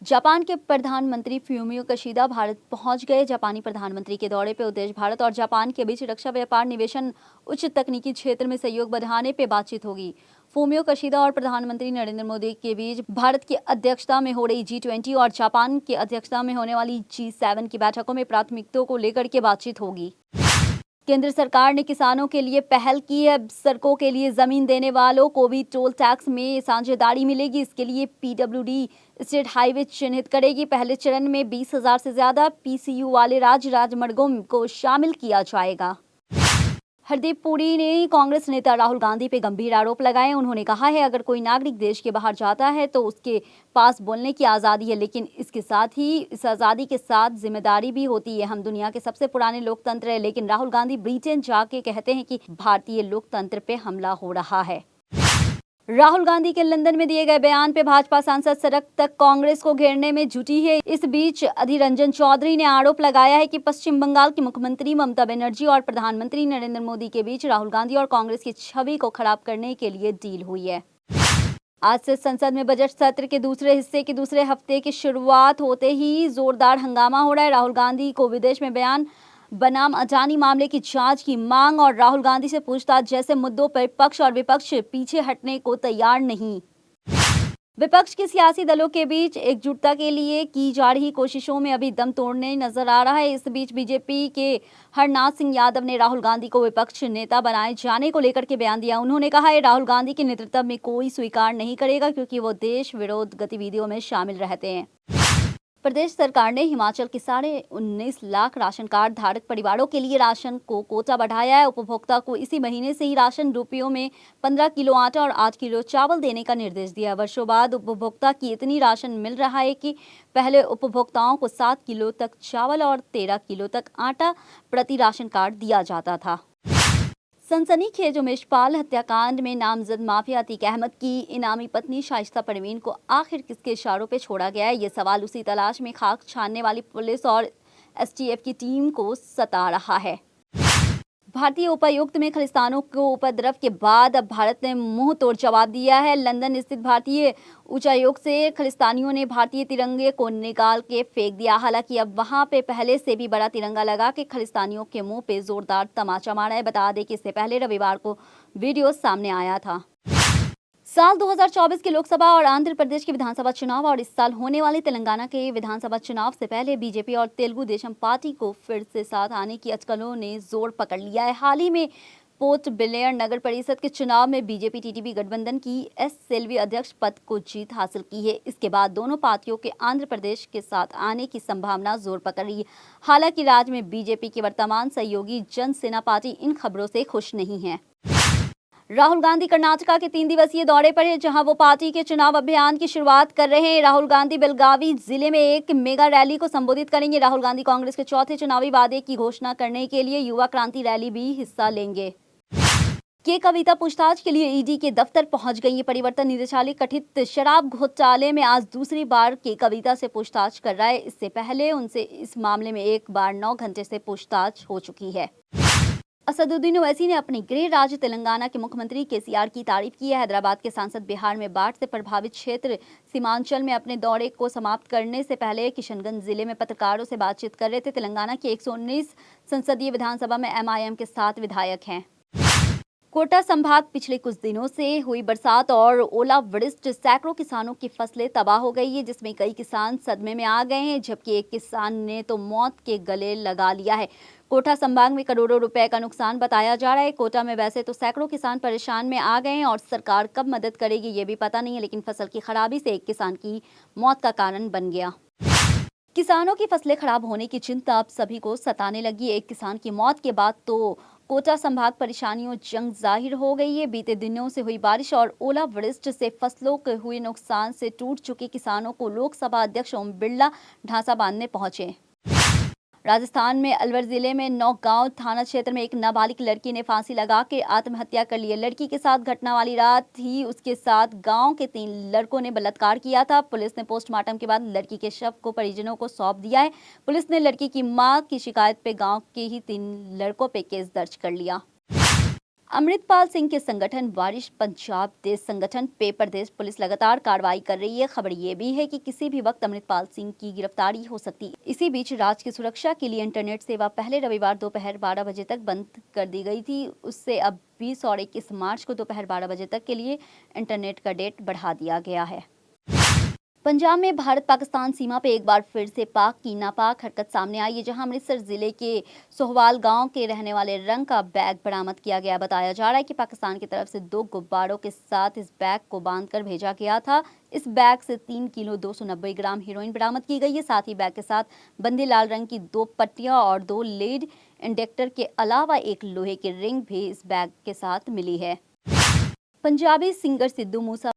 Japan के प्रधानमंत्री Fumio Kishida Bharat पहुंच गए। जापानी प्रधानमंत्री के दौरे पे उद्देश्य भारत और जापान के बीच रक्षा, व्यापार, निवेशन, उच्च तकनीकी क्षेत्र में सहयोग बढ़ाने पे बातचीत होगी। फ्यूमियो किशिदा और प्रधानमंत्री नरेंद्र मोदी के बीच भारत की अध्यक्षता में हो रही G20 और जापान की अध्यक्षता में होने वाली G7 की बैठकों में प्राथमिकताओं को लेकर के बातचीत होगी। केंद्र सरकार ने किसानों के लिए पहल की है। सड़कों के लिए जमीन देने वालों को भी टोल टैक्स में साझेदारी मिलेगी। इसके लिए PWD स्टेट हाईवे चिन्हित करेगी। पहले चरण में 20,000 से ज्यादा PCU वाले राज्य राजमार्गों को शामिल किया जाएगा। हरदीप पुरी ने कांग्रेस नेता राहुल गांधी पे गंभीर आरोप लगाए। उन्होंने कहा है, अगर कोई नागरिक देश के बाहर जाता है तो उसके पास बोलने की आज़ादी है, लेकिन इसके साथ ही इस आज़ादी के साथ जिम्मेदारी भी होती है। हम दुनिया के सबसे पुराने लोकतंत्र है, लेकिन राहुल गांधी ब्रिटेन जाके कहते हैं कि भारतीय लोकतंत्र पे हमला हो रहा है। राहुल गांधी के लंदन में दिए गए बयान पे भाजपा सांसद सड़क तक कांग्रेस को घेरने में जुटी है। इस बीच अधीर रंजन चौधरी ने आरोप लगाया है कि पश्चिम बंगाल की मुख्यमंत्री ममता बनर्जी और प्रधानमंत्री नरेंद्र मोदी के बीच राहुल गांधी और कांग्रेस की छवि को खराब करने के लिए डील हुई है। आज से संसद में बजट सत्र के दूसरे हिस्से के दूसरे हफ्ते की शुरुआत होते ही जोरदार हंगामा हो रहा है। राहुल गांधी को विदेश में बयान बनाम अडानी मामले की जांच की मांग और राहुल गांधी से पूछताछ जैसे मुद्दों पर पक्ष और विपक्ष पीछे हटने को तैयार नहीं। विपक्ष के सियासी दलों के बीच एकजुटता के लिए की जा रही कोशिशों में अभी दम तोड़ने नजर आ रहा है। इस बीच बीजेपी के हरनाथ सिंह यादव ने राहुल गांधी को विपक्ष नेता बनाए जाने को लेकर के बयान दिया। उन्होंने कहा है, राहुल गांधी के नेतृत्व में कोई स्वीकार नहीं करेगा क्योंकि वो देश विरोध गतिविधियों में शामिल रहते हैं। प्रदेश सरकार ने हिमाचल के 19.5 लाख राशन कार्ड धारक परिवारों के लिए राशन को कोटा बढ़ाया है। उपभोक्ता को इसी महीने से ही राशन रुपयों में 15 किलो आटा और 8 किलो चावल देने का निर्देश दिया। वर्षों बाद उपभोक्ता की इतनी राशन मिल रहा है कि पहले उपभोक्ताओं को 7 किलो तक चावल और 13 किलो तक आटा प्रति राशन कार्ड दिया जाता था। सनसनीखेज उमेशपाल हत्याकांड में नामजद माफिया अतीक अहमद की इनामी पत्नी शाइस्ता परवीन को आखिर किसके इशारों पे छोड़ा गया है, ये सवाल उसी तलाश में खाक छानने वाली पुलिस और STF की टीम को सता रहा है। भारतीय उपायुक्त में खलिस्तानों को उपद्रव के बाद अब भारत ने मुंह तोड़ जवाब दिया है। लंदन स्थित भारतीय उच्चायोग से खलिस्तानियों ने भारतीय तिरंगे को निकाल के फेंक दिया। हालांकि अब वहां पे पहले से भी बड़ा तिरंगा लगा के खलिस्तानियों के मुंह पे जोरदार तमाचा मारा है। बता दें कि इससे पहले रविवार को वीडियो सामने आया था। साल 2024 के लोकसभा और आंध्र प्रदेश के विधानसभा चुनाव और इस साल होने वाले तेलंगाना के विधानसभा चुनाव से पहले बीजेपी और तेलुगु देशम पार्टी को फिर से साथ आने की अटकलों ने जोर पकड़ लिया है। हाल ही में पोर्ट ब्लेयर नगर परिषद के चुनाव में बीजेपी टीडीपी गठबंधन की एस सेल्वी अध्यक्ष पद को जीत हासिल की है। इसके बाद दोनों पार्टियों के आंध्र प्रदेश के साथ आने की संभावना जोर पकड़ रही है। हालांकि राज्य में बीजेपी की वर्तमान सहयोगी जनसेना पार्टी इन खबरों से खुश नहीं है। राहुल गांधी कर्नाटका के 3 दिवसीय दौरे पर है, जहां वो पार्टी के चुनाव अभियान की शुरुआत कर रहे हैं। राहुल गांधी बेलगावी जिले में एक मेगा रैली को संबोधित करेंगे। राहुल गांधी कांग्रेस के चौथे चुनावी वादे की घोषणा करने के लिए युवा क्रांति रैली भी हिस्सा लेंगे। के कविता पूछताछ के लिए ईडी के दफ्तर पहुंच गई है। परिवर्तन निदेशालय कथित शराब घोटाले में आज दूसरी बार के कविता से पूछताछ कर रहा है। इससे पहले उनसे इस मामले में एक बार 9 घंटे से पूछताछ हो चुकी है। असदुद्दीन ओवैसी ने अपने गृह राज्य तेलंगाना के मुख्यमंत्री KCR की तारीफ की है। हैदराबाद के सांसद बिहार में बाढ़ से प्रभावित क्षेत्र सीमांचल में अपने दौरे को समाप्त करने से पहले किशनगंज जिले में पत्रकारों से बातचीत कर रहे थे। तेलंगाना की 119 संसदीय विधानसभा में MIM के 7 विधायक हैं। कोटा संभाग पिछले कुछ दिनों से हुई बरसात और ओलावृष्टि सैकड़ों किसानों की फसलें तबाह हो गई है, जिसमें कई किसान सदमे में आ गए हैं, जबकि एक किसान ने तो मौत के गले लगा लिया है। कोटा संभाग में करोड़ों रुपए का नुकसान बताया जा रहा है। कोटा में वैसे तो सैकड़ों किसान परेशान में आ गए हैं और सरकार कब मदद करेगी ये भी पता नहीं है, लेकिन फसल की खराबी से एक किसान की मौत का कारण बन गया। किसानों की फसलें खराब होने की चिंता अब सभी को सताने लगी। एक किसान की मौत के बाद तो कोटा संभाग परेशानियों जंग जाहिर हो गई है। बीते दिनों से हुई बारिश और ओलावृष्टि से फसलों के हुए नुकसान से टूट चुके किसानों को लोकसभा अध्यक्ष ओम बिरला ढांचा बांधने पहुंचे। राजस्थान में अलवर जिले में नौगांव थाना क्षेत्र में एक नाबालिग लड़की ने फांसी लगा के आत्महत्या कर ली है। लड़की के साथ घटना वाली रात ही उसके साथ गांव के 3 लड़कों ने बलात्कार किया था। पुलिस ने पोस्टमार्टम के बाद लड़की के शव को परिजनों को सौंप दिया है। पुलिस ने लड़की की मां की शिकायत पे गांव के ही 3 लड़कों पे केस दर्ज कर लिया। अमृतपाल सिंह के संगठन वारिश पंजाब देश संगठन पेपर देश पुलिस लगातार कार्रवाई कर रही है। खबर ये भी है कि किसी भी वक्त अमृतपाल सिंह की गिरफ्तारी हो सकती है। इसी बीच राज्य की सुरक्षा के लिए इंटरनेट सेवा पहले रविवार दोपहर 12 बजे तक बंद कर दी गई थी। उससे अब 20 और 21 मार्च को दोपहर 12 बजे तक के लिए इंटरनेट का डेट बढ़ा दिया गया है। पंजाब में भारत पाकिस्तान सीमा पे एक बार फिर से पाक की नापाक हरकत सामने आई है, जहां अमृतसर जिले के सोहवाल गांव के रहने वाले रंग का बैग बरामद किया गया। बताया जा रहा है कि पाकिस्तान की तरफ से 2 गुब्बारों के साथ इस बैग को बांधकर भेजा गया था। इस बैग से 3 किलो 290 ग्राम हेरोइन बरामद की गई है। साथ ही बैग के साथ बंदी लाल रंग की 2 पट्टियां और 2 लेड इंजेक्टर के अलावा एक लोहे की रिंग भी इस बैग के साथ मिली है। पंजाबी सिंगर सिद्धू मूसा